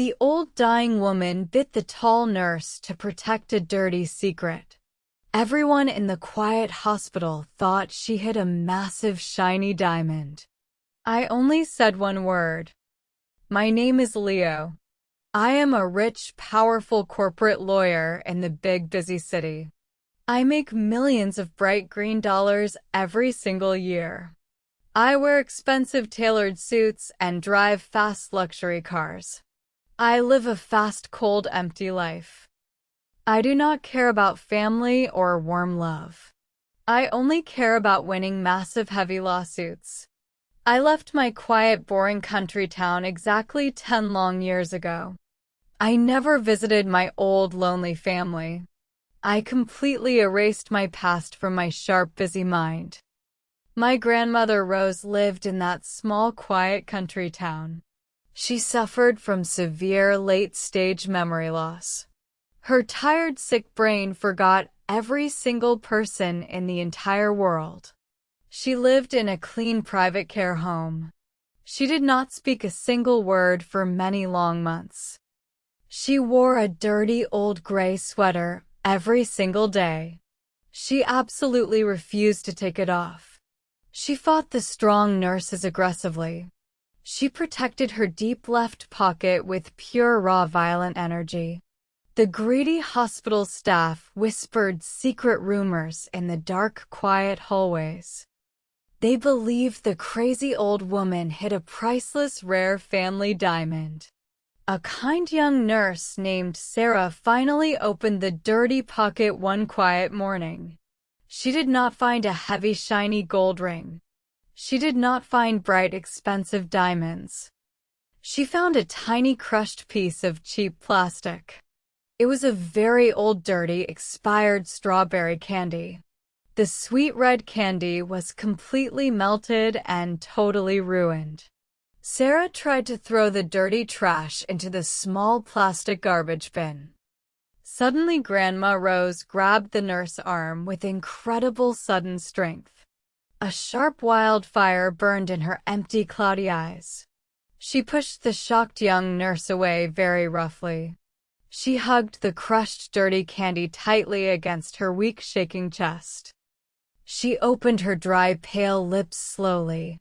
The old dying woman bit the tall nurse to protect a dirty secret. Everyone in the quiet hospital thought she hid a massive shiny diamond. I only said one word. My name is Leo. I am a rich, powerful corporate lawyer in the big, busy city. I make millions of bright green dollars every single year. I wear expensive tailored suits and drive fast luxury cars. I live a fast, cold, empty life. I do not care about family or warm love. I only care about winning massive, heavy lawsuits. I left my quiet, boring country town exactly 10 long years ago. I never visited my old, lonely family. I completely erased my past from my sharp, busy mind. My grandmother Rose lived in that small, quiet country town. She suffered from severe late-stage memory loss. Her tired, sick brain forgot every single person in the entire world. She lived in a clean private care home. She did not speak a single word for many long months. She wore a dirty old gray sweater every single day. She absolutely refused to take it off. She fought the strong nurses aggressively. She protected her deep left pocket with pure raw violent energy. The greedy hospital staff whispered secret rumors in the dark, quiet hallways. They believed the crazy old woman hid a priceless, rare family diamond. A kind young nurse named Sarah finally opened the dirty pocket one quiet morning. She did not find a heavy, shiny gold ring. She did not find bright, expensive diamonds. She found a tiny crushed piece of cheap plastic. It was a very old, dirty, expired strawberry candy. The sweet red candy was completely melted and totally ruined. Sarah tried to throw the dirty trash into the small plastic garbage bin. Suddenly, Grandma Rose grabbed the nurse's arm with incredible sudden strength. A sharp wildfire burned in her empty, cloudy eyes. She pushed the shocked young nurse away very roughly. She hugged the crushed, dirty candy tightly against her weak, shaking chest. She opened her dry, pale lips slowly.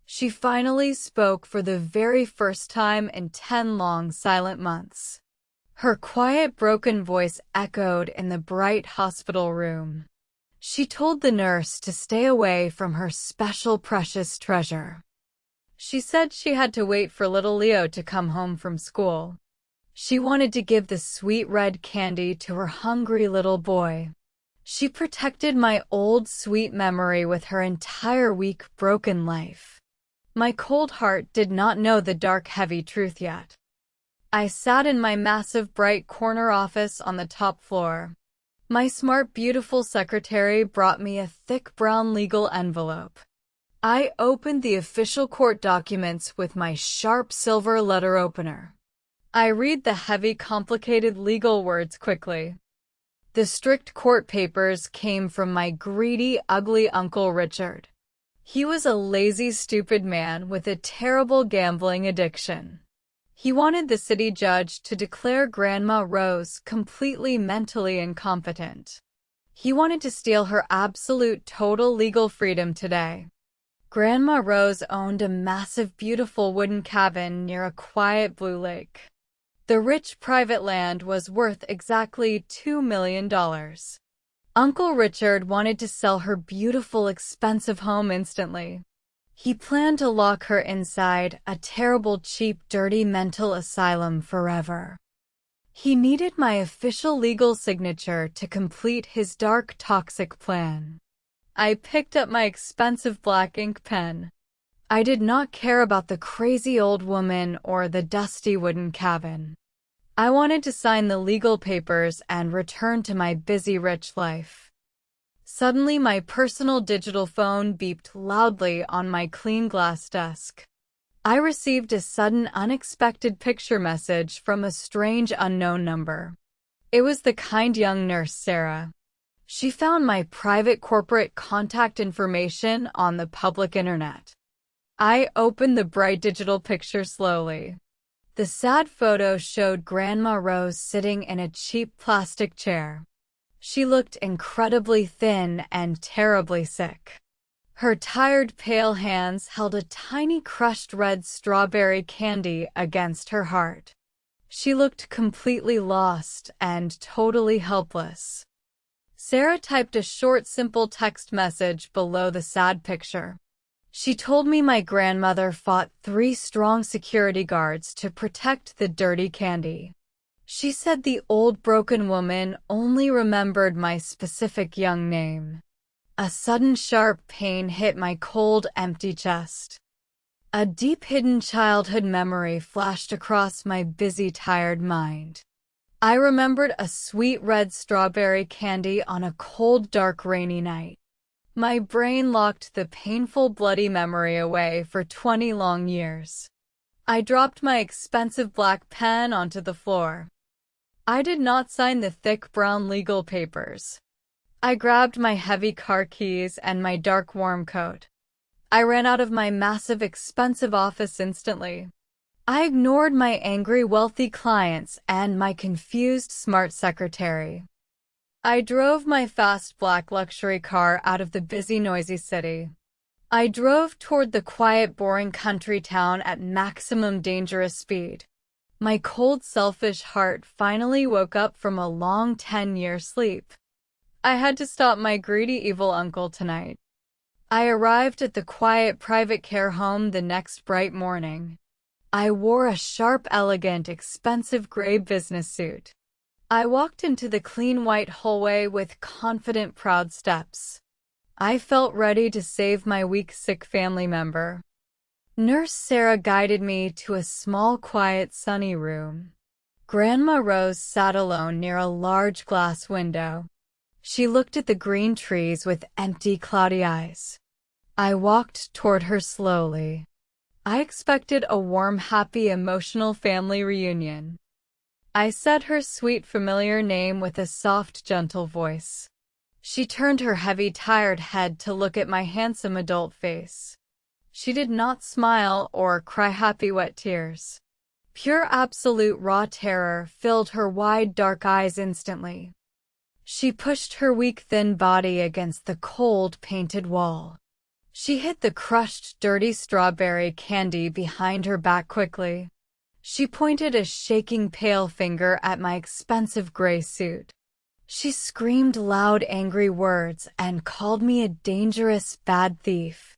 She finally spoke for the very first time in 10 long, silent months. Her quiet, broken voice echoed in the bright hospital room. She told the nurse to stay away from her special, precious treasure. She said she had to wait for little Leo to come home from school. She wanted to give the sweet red candy to her hungry little boy. She protected my old, sweet memory with her entire weak, broken life. My cold heart did not know the dark, heavy truth yet. I sat in my massive, bright corner office on the top floor. My smart, beautiful secretary brought me a thick brown legal envelope. I opened the official court documents with my sharp silver letter opener. I read the heavy, complicated legal words quickly. The strict court papers came from my greedy, ugly Uncle Richard. He was a lazy, stupid man with a terrible gambling addiction. He wanted the city judge to declare Grandma Rose completely mentally incompetent. He wanted to steal her absolute, total legal freedom today. Grandma Rose owned a massive, beautiful wooden cabin near a quiet blue lake. The rich private land was worth exactly $2 million. Uncle Richard wanted to sell her beautiful, expensive home instantly. He planned to lock her inside a terrible, cheap, dirty mental asylum forever. He needed my official legal signature to complete his dark, toxic plan. I picked up my expensive black ink pen. I did not care about the crazy old woman or the dusty wooden cabin. I wanted to sign the legal papers and return to my busy, rich life. Suddenly, my personal digital phone beeped loudly on my clean glass desk. I received a sudden, unexpected picture message from a strange, unknown number. It was the kind young nurse, Sarah. She found my private corporate contact information on the public internet. I opened the bright digital picture slowly. The sad photo showed Grandma Rose sitting in a cheap plastic chair. She looked incredibly thin and terribly sick. Her tired, pale hands held a tiny crushed red strawberry candy against her heart. She looked completely lost and totally helpless. Sarah typed a short, simple text message below the sad picture. She told me my grandmother fought 3 strong security guards to protect the dirty candy. She said the old broken woman only remembered my specific young name. A sudden sharp pain hit my cold, empty chest. A deep hidden childhood memory flashed across my busy, tired mind. I remembered a sweet red strawberry candy on a cold, dark, rainy night. My brain locked the painful, bloody memory away for 20 long years. I dropped my expensive black pen onto the floor. I did not sign the thick brown legal papers. I grabbed my heavy car keys and my dark warm coat. I ran out of my massive, expensive office instantly. I ignored my angry, wealthy clients and my confused, smart secretary. I drove my fast black luxury car out of the busy, noisy city. I drove toward the quiet, boring country town at maximum dangerous speed. My cold, selfish heart finally woke up from a long 10-year sleep. I had to stop my greedy, evil uncle tonight. I arrived at the quiet, private care home the next bright morning. I wore a sharp, elegant, expensive gray business suit. I walked into the clean white hallway with confident, proud steps. I felt ready to save my weak, sick family member. Nurse Sarah guided me to a small, quiet, sunny room. Grandma Rose sat alone near a large glass window. She looked at the green trees with empty, cloudy eyes. I walked toward her slowly. I expected a warm, happy, emotional family reunion. I said her sweet, familiar name with a soft, gentle voice. She turned her heavy, tired head to look at my handsome adult face. She did not smile or cry happy, wet tears. Pure, absolute, raw terror filled her wide, dark eyes instantly. She pushed her weak, thin body against the cold, painted wall. She hid the crushed, dirty strawberry candy behind her back quickly. She pointed a shaking, pale finger at my expensive gray suit. She screamed loud, angry words and called me a dangerous, bad thief.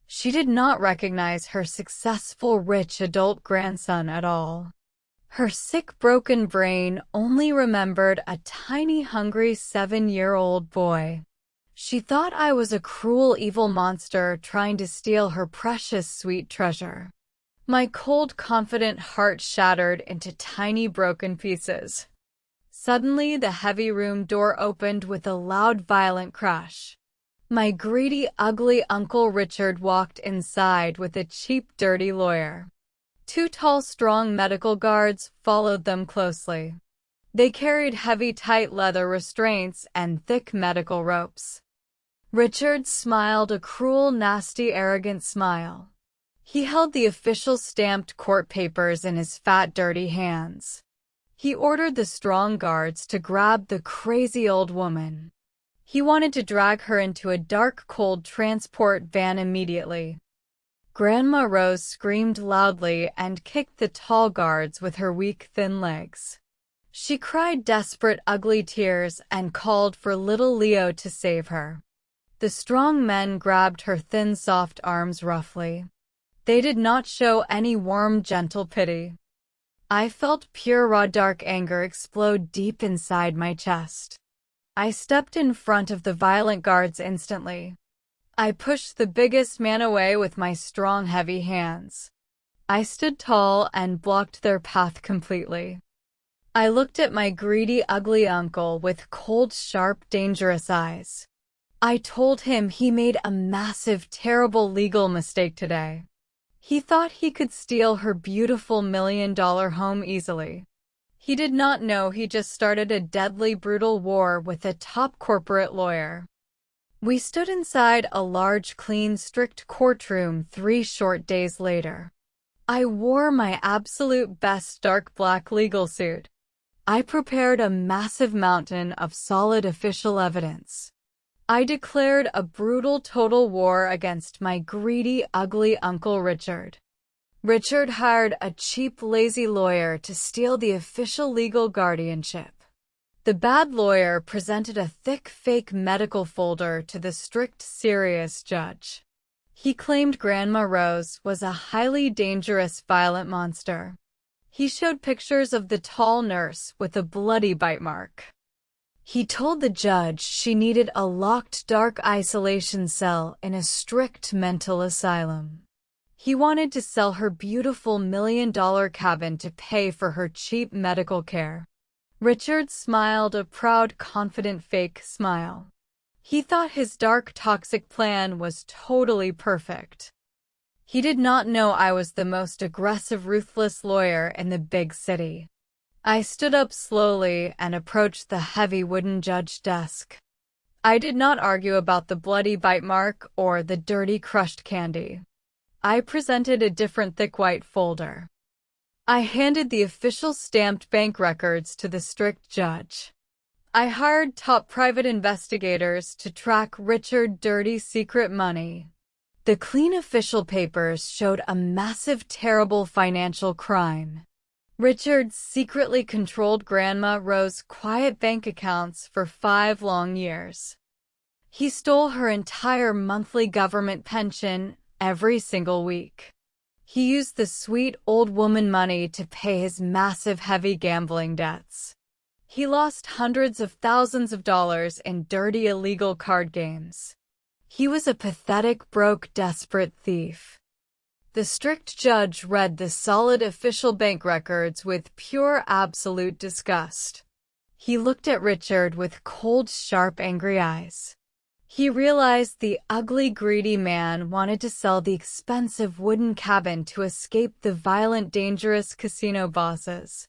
She did not recognize her successful, rich adult grandson at all. Her sick, broken brain only remembered a tiny, hungry 7-year-old boy. She thought I was a cruel, evil monster trying to steal her precious, sweet treasure. My cold, confident heart shattered into tiny, broken pieces. Suddenly, the heavy room door opened with a loud, violent crash. My greedy, ugly Uncle Richard walked inside with a cheap, dirty lawyer. 2 tall, strong medical guards followed them closely. They carried heavy, tight leather restraints and thick medical ropes. Richard smiled a cruel, nasty, arrogant smile. He held the official stamped court papers in his fat, dirty hands. He ordered the strong guards to grab the crazy old woman. He wanted to drag her into a dark, cold transport van immediately. Grandma Rose screamed loudly and kicked the tall guards with her weak, thin legs. She cried desperate, ugly tears and called for little Leo to save her. The strong men grabbed her thin, soft arms roughly. They did not show any warm, gentle pity. I felt pure, raw, dark anger explode deep inside my chest. I stepped in front of the violent guards instantly. I pushed the biggest man away with my strong, heavy hands. I stood tall and blocked their path completely. I looked at my greedy, ugly uncle with cold, sharp, dangerous eyes. I told him he made a massive, terrible legal mistake today. He thought he could steal her beautiful $1 million home easily. He did not know he just started a deadly, brutal war with a top corporate lawyer. We stood inside a large, clean, strict courtroom 3 short days later. I wore my absolute best dark black legal suit. I prepared a massive mountain of solid official evidence. I declared a brutal total war against my greedy, ugly Uncle Richard. Richard hired a cheap, lazy lawyer to steal the official legal guardianship. The bad lawyer presented a thick, fake medical folder to the strict, serious judge. He claimed Grandma Rose was a highly dangerous, violent monster. He showed pictures of the tall nurse with a bloody bite mark. He told the judge she needed a locked, dark isolation cell in a strict mental asylum. He wanted to sell her beautiful $1 million cabin to pay for her cheap medical care. Richard smiled a proud, confident fake smile. He thought his dark, toxic plan was totally perfect. He did not know I was the most aggressive, ruthless lawyer in the big city. I stood up slowly and approached the heavy wooden judge desk. I did not argue about the bloody bite mark or the dirty crushed candy. I presented a different thick white folder. I handed the official stamped bank records to the strict judge. I hired top private investigators to track Richard's dirty secret money. The clean official papers showed a massive, terrible financial crime. Richard secretly controlled Grandma Rose's quiet bank accounts for 5 long years. He stole her entire monthly government pension every single week. He used the sweet old woman money to pay his massive, heavy gambling debts. He lost hundreds of thousands of dollars in dirty, illegal card games. He was a pathetic, broke, desperate thief. The strict judge read the solid official bank records with pure, absolute disgust. He looked at Richard with cold, sharp, angry eyes. He realized the ugly, greedy man wanted to sell the expensive wooden cabin to escape the violent, dangerous casino bosses.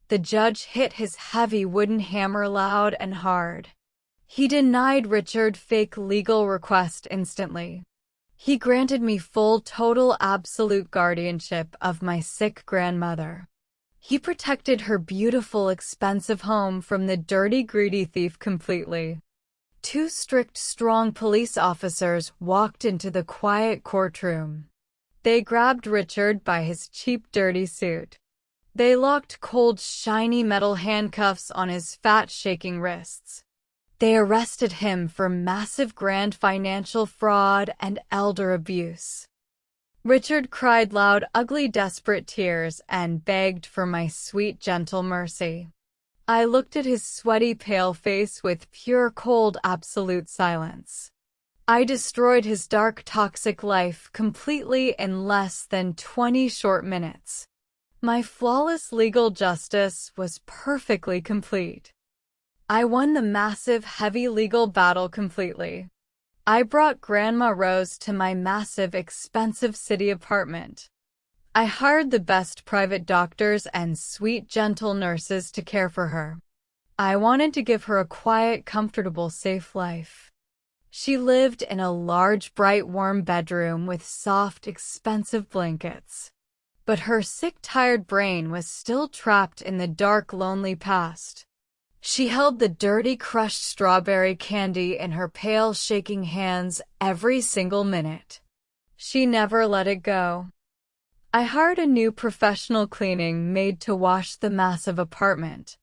The judge hit his heavy wooden hammer loud and hard. He denied Richard's fake legal request instantly. He granted me full, total, absolute guardianship of my sick grandmother. He protected her beautiful, expensive home from the dirty, greedy thief completely. 2 strict, strong police officers walked into the quiet courtroom. They grabbed Richard by his cheap, dirty suit. They locked cold, shiny metal handcuffs on his fat, shaking wrists. They arrested him for massive, grand financial fraud and elder abuse. Richard cried loud, ugly, desperate tears and begged for my sweet, gentle mercy. I looked at his sweaty, pale face with pure, cold, absolute silence. I destroyed his dark, toxic life completely in less than 20 short minutes. My flawless legal justice was perfectly complete. I won the massive, heavy legal battle completely. I brought Grandma Rose to my massive, expensive city apartment. I hired the best private doctors and sweet, gentle nurses to care for her. I wanted to give her a quiet, comfortable, safe life. She lived in a large, bright, warm bedroom with soft, expensive blankets. But her sick, tired brain was still trapped in the dark, lonely past. She held the dirty, crushed strawberry candy in her pale, shaking hands every single minute. She never let it go. I hired a new professional cleaning maid to wash the massive apartment.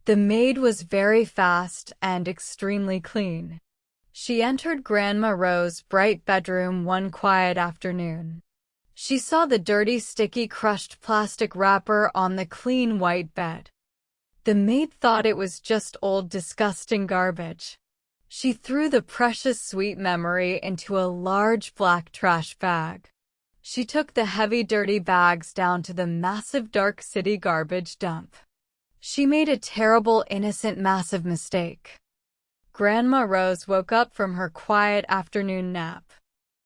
The maid was very fast and extremely clean. She entered Grandma Rose's bright bedroom one quiet afternoon. She saw the dirty, sticky, crushed plastic wrapper on the clean white bed. The maid thought it was just old, disgusting garbage. She threw the precious sweet memory into a large black trash bag. She took the heavy, dirty bags down to the massive, dark city garbage dump. She made a terrible, innocent, massive mistake. Grandma Rose woke up from her quiet afternoon nap.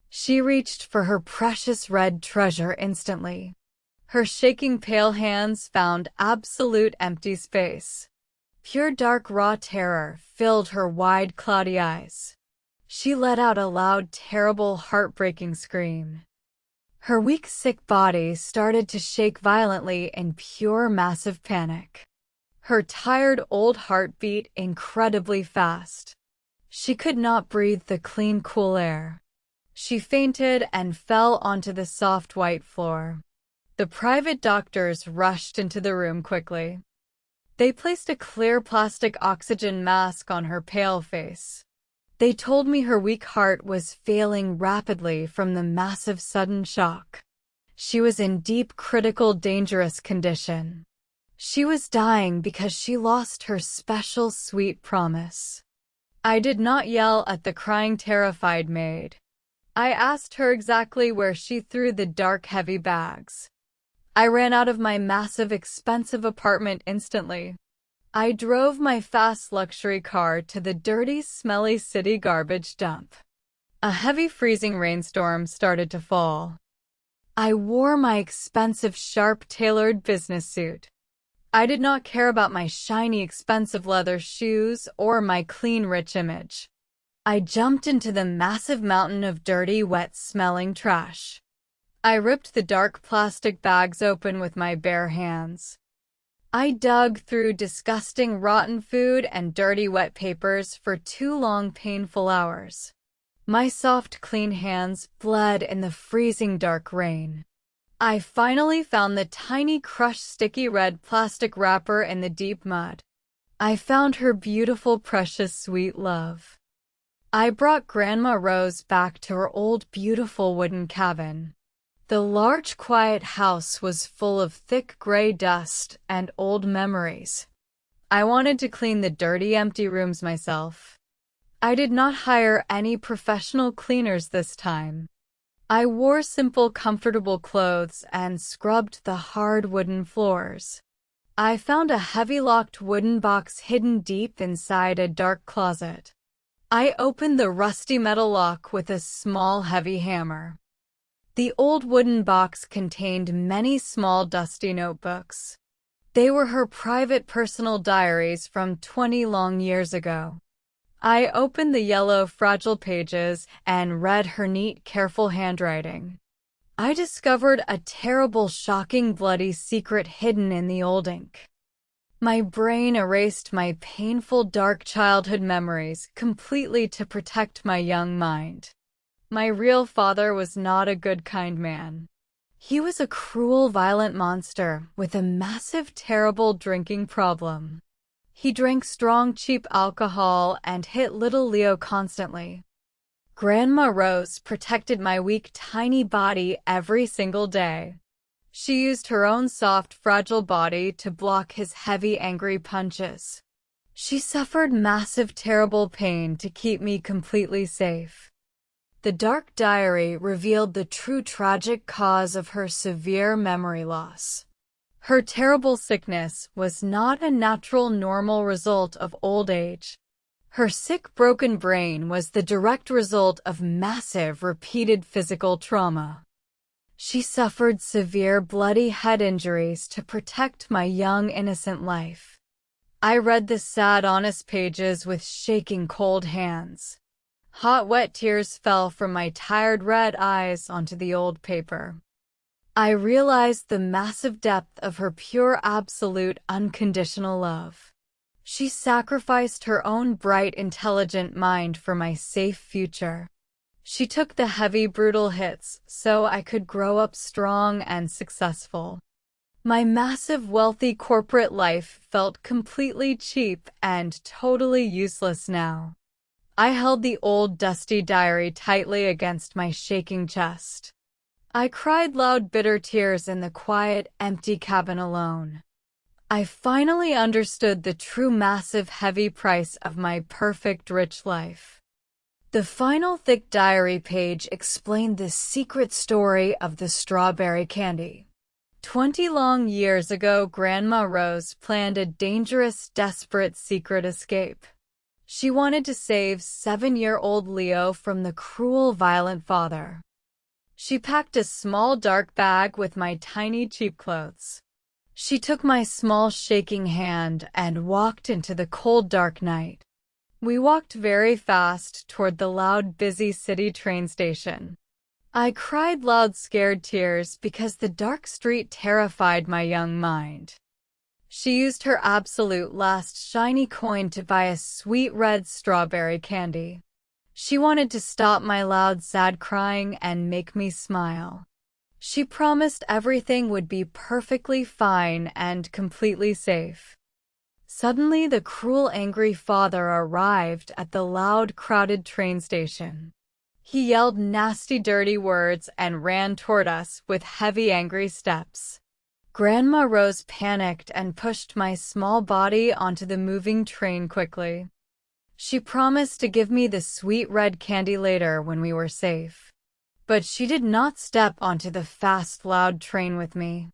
She reached for her precious red treasure instantly. Her shaking, pale hands found absolute empty space. Pure, dark, raw terror filled her wide, cloudy eyes. She let out a loud, terrible, heartbreaking scream. Her weak, sick body started to shake violently in pure massive panic. Her tired old heart beat incredibly fast. She could not breathe the clean, cool air. She fainted and fell onto the soft white floor. The private doctors rushed into the room quickly. They placed a clear plastic oxygen mask on her pale face. They told me her weak heart was failing rapidly from the massive sudden shock. She was in deep, critical, dangerous condition. She was dying because she lost her special, sweet promise. I did not yell at the crying, terrified maid. I asked her exactly where she threw the dark, heavy bags. I ran out of my massive, expensive apartment instantly. I drove my fast luxury car to the dirty, smelly city garbage dump. A heavy, freezing rainstorm started to fall. I wore my expensive, sharp, tailored business suit. I did not care about my shiny, expensive leather shoes or my clean, rich image. I jumped into the massive mountain of dirty, wet-smelling trash. I ripped the dark plastic bags open with my bare hands. I dug through disgusting, rotten food and dirty, wet papers for 2 long, painful hours. My soft, clean hands bled in the freezing, dark rain. I finally found the tiny, crushed, sticky red plastic wrapper in the deep mud. I found her beautiful, precious, sweet love. I brought Grandma Rose back to her old, beautiful wooden cabin. The large, quiet house was full of thick gray dust and old memories. I wanted to clean the dirty, empty rooms myself. I did not hire any professional cleaners this time. I wore simple, comfortable clothes and scrubbed the hard wooden floors. I found a heavy locked wooden box hidden deep inside a dark closet. I opened the rusty metal lock with a small, heavy hammer. The old wooden box contained many small, dusty notebooks. They were her private personal diaries from 20 long years ago. I opened the yellow, fragile pages and read her neat, careful handwriting. I discovered a terrible, shocking, bloody secret hidden in the old ink. My brain erased my painful, dark childhood memories completely to protect my young mind. My real father was not a good, kind man. He was a cruel, violent monster with a massive, terrible drinking problem. He drank strong, cheap alcohol and hit little Leo constantly. Grandma Rose protected my weak, tiny body every single day. She used her own soft, fragile body to block his heavy, angry punches. She suffered massive, terrible pain to keep me completely safe. The dark diary revealed the true tragic cause of her severe memory loss. Her terrible sickness was not a natural, normal result of old age. Her sick, broken brain was the direct result of massive, repeated physical trauma. She suffered severe, bloody head injuries to protect my young, innocent life. I read the sad, honest pages with shaking, cold hands. Hot, wet tears fell from my tired red eyes onto the old paper. I realized the massive depth of her pure, absolute, unconditional love. She sacrificed her own bright, intelligent mind for my safe future. She took the heavy, brutal hits so I could grow up strong and successful. My massive, wealthy corporate life felt completely cheap and totally useless now. I held the old, dusty diary tightly against my shaking chest. I cried loud, bitter tears in the quiet, empty cabin alone. I finally understood the true, massive, heavy price of my perfect, rich life. The final thick diary page explained the secret story of the strawberry candy. 20 long years ago, Grandma Rose planned a dangerous, desperate secret escape. She wanted to save 7-year-old Leo from the cruel, violent father. She packed a small, dark bag with my tiny, cheap clothes. She took my small, shaking hand and walked into the cold, dark night. We walked very fast toward the loud, busy city train station. I cried loud, scared tears because the dark street terrified my young mind. She used her absolute last shiny coin to buy a sweet red strawberry candy. She wanted to stop my loud, sad crying and make me smile. She promised everything would be perfectly fine and completely safe. Suddenly, the cruel, angry father arrived at the loud, crowded train station. He yelled nasty, dirty words and ran toward us with heavy, angry steps. Grandma Rose panicked and pushed my small body onto the moving train quickly. She promised to give me the sweet red candy later when we were safe. But she did not step onto the fast, loud train with me.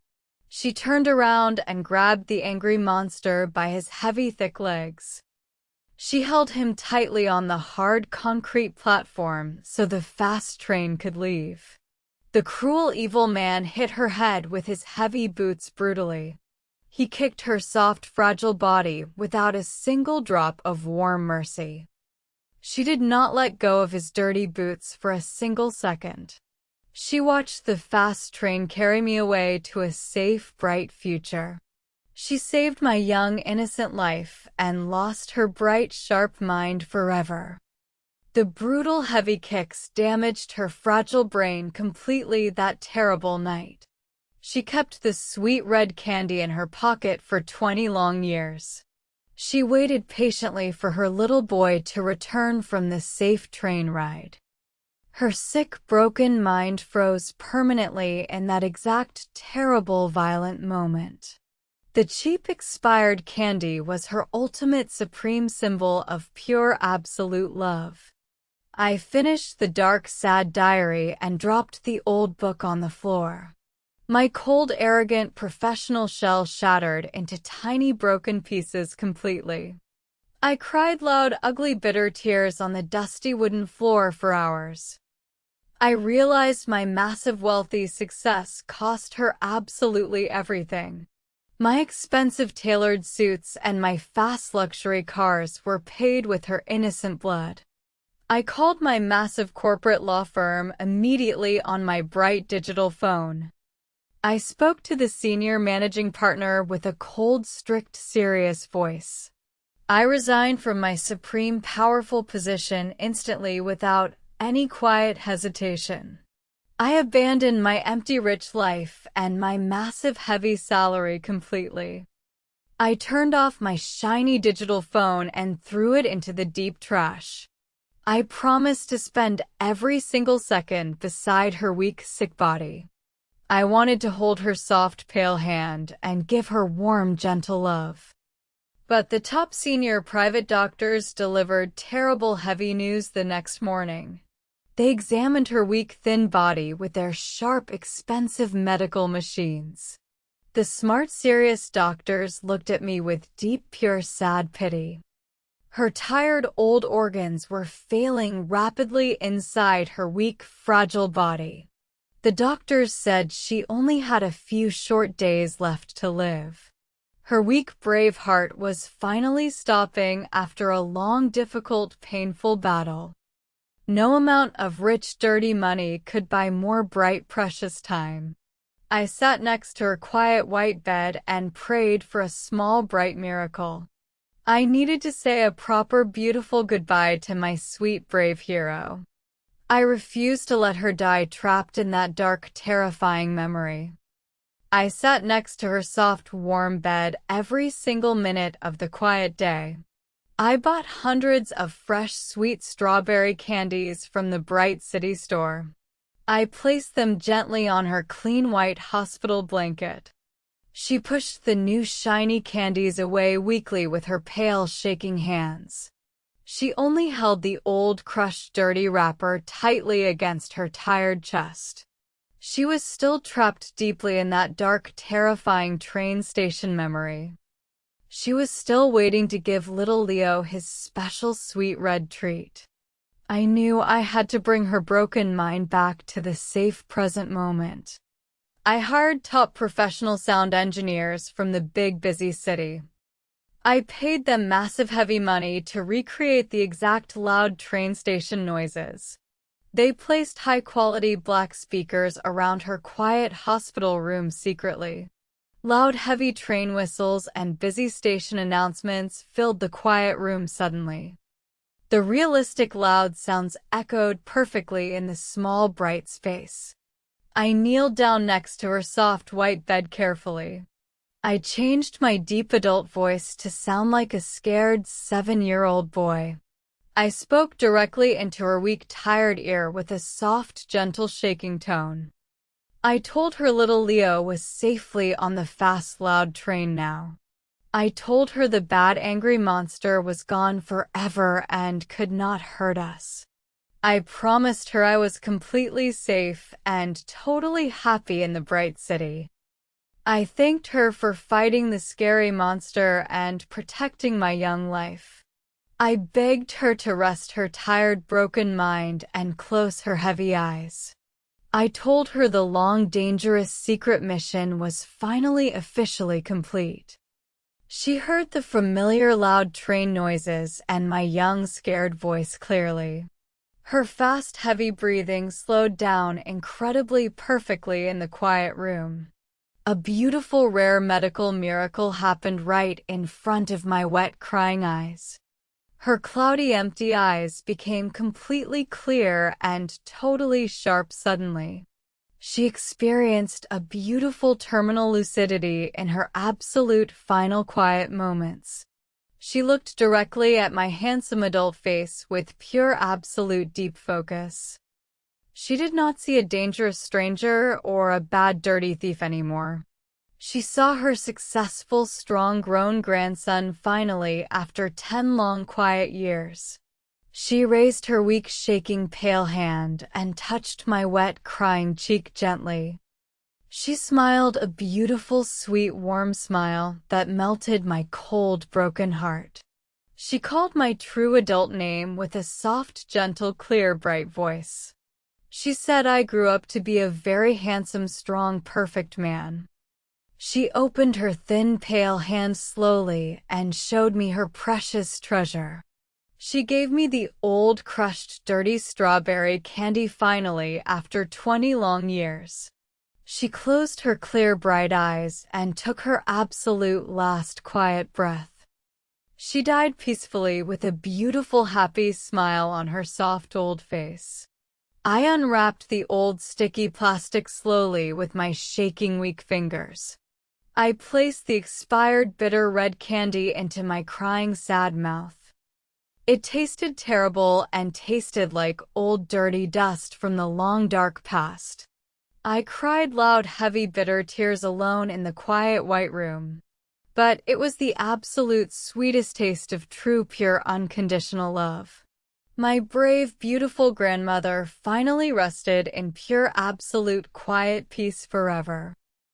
She turned around and grabbed the angry monster by his heavy, thick legs. She held him tightly on the hard concrete platform so the fast train could leave. The cruel, evil man hit her head with his heavy boots brutally. He kicked her soft, fragile body without a single drop of warm mercy. She did not let go of his dirty boots for a single second. She watched the fast train carry me away to a safe, bright future. She saved my young, innocent life and lost her bright, sharp mind forever. The brutal, heavy kicks damaged her fragile brain completely that terrible night. She kept the sweet red candy in her pocket for 20 long years. She waited patiently for her little boy to return from the safe train ride. Her sick, broken mind froze permanently in that exact terrible, violent moment. The cheap, expired candy was her ultimate supreme symbol of pure, absolute love. I finished the dark, sad diary and dropped the old book on the floor. My cold, arrogant, professional shell shattered into tiny, broken pieces completely. I cried loud, ugly, bitter tears on the dusty wooden floor for hours. I realized my massive, wealthy success cost her absolutely everything. My expensive tailored suits and my fast luxury cars were paid with her innocent blood. I called my massive corporate law firm immediately on my bright digital phone. I spoke to the senior managing partner with a cold, strict, serious voice. I resigned from my supreme, powerful position instantly without any quiet hesitation. I abandoned my empty, rich life and my massive, heavy salary completely. I turned off my shiny digital phone and threw it into the deep trash. I promised to spend every single second beside her weak, sick body. I wanted to hold her soft, pale hand and give her warm, gentle love. But the top senior private doctors delivered terrible, heavy news the next morning. They examined her weak, thin body with their sharp, expensive medical machines. The smart, serious doctors looked at me with deep, pure, sad pity. Her tired, old organs were failing rapidly inside her weak, fragile body. The doctors said she only had a few short days left to live. Her weak, brave heart was finally stopping after a long, difficult, painful battle. No amount of rich, dirty money could buy more bright, precious time. I sat next to her quiet white bed and prayed for a small, bright miracle. I needed to say a proper, beautiful goodbye to my sweet, brave hero. I refused to let her die trapped in that dark, terrifying memory. I sat next to her soft, warm bed every single minute of the quiet day. I bought hundreds of fresh, sweet strawberry candies from the bright city store. I placed them gently on her clean white hospital blanket. She pushed the new shiny candies away weakly with her pale, shaking hands. She only held the old, crushed, dirty wrapper tightly against her tired chest. She was still trapped deeply in that dark, terrifying train station memory. She was still waiting to give little Leo his special sweet red treat. I knew I had to bring her broken mind back to the safe present moment. I hired top professional sound engineers from the big busy city. I paid them massive heavy money to recreate the exact loud train station noises. They placed high-quality black speakers around her quiet hospital room secretly. Loud, heavy train whistles and busy station announcements filled the quiet room suddenly. The realistic loud sounds echoed perfectly in the small, bright space. I kneeled down next to her soft white bed carefully. I changed my deep adult voice to sound like a scared 7-year-old boy. I spoke directly into her weak, tired ear with a soft, gentle, shaking tone. I told her little Leo was safely on the fast, loud train now. I told her the bad, angry monster was gone forever and could not hurt us. I promised her I was completely safe and totally happy in the bright city. I thanked her for fighting the scary monster and protecting my young life. I begged her to rest her tired, broken mind and close her heavy eyes. I told her the long, dangerous secret mission was finally officially complete. She heard the familiar loud train noises and my young, scared voice clearly. Her fast, heavy breathing slowed down incredibly perfectly in the quiet room. A beautiful, rare medical miracle happened right in front of my wet, crying eyes. Her cloudy, empty eyes became completely clear and totally sharp suddenly. She experienced a beautiful terminal lucidity in her absolute final quiet moments. She looked directly at my handsome adult face with pure absolute deep focus. She did not see a dangerous stranger or a bad dirty thief anymore. She saw her successful, strong grown grandson finally after 10 long quiet years. She raised her weak, shaking, pale hand and touched my wet, crying cheek gently. She smiled a beautiful, sweet, warm smile that melted my cold, broken heart. She called my true adult name with a soft, gentle, clear, bright voice. She said I grew up to be a very handsome, strong, perfect man. She opened her thin, pale hand slowly and showed me her precious treasure. She gave me the old, crushed, dirty strawberry candy finally after 20 long years. She closed her clear, bright eyes and took her absolute last quiet breath. She died peacefully with a beautiful, happy smile on her soft old face. I unwrapped the old sticky plastic slowly with my shaking, weak fingers. I placed the expired, bitter red candy into my crying, sad mouth. It tasted terrible and tasted like old dirty dust from the long dark past. I cried loud, heavy, bitter tears alone in the quiet white room. But it was the absolute sweetest taste of true, pure, unconditional love. My brave, beautiful grandmother finally rested in pure, absolute, quiet peace forever.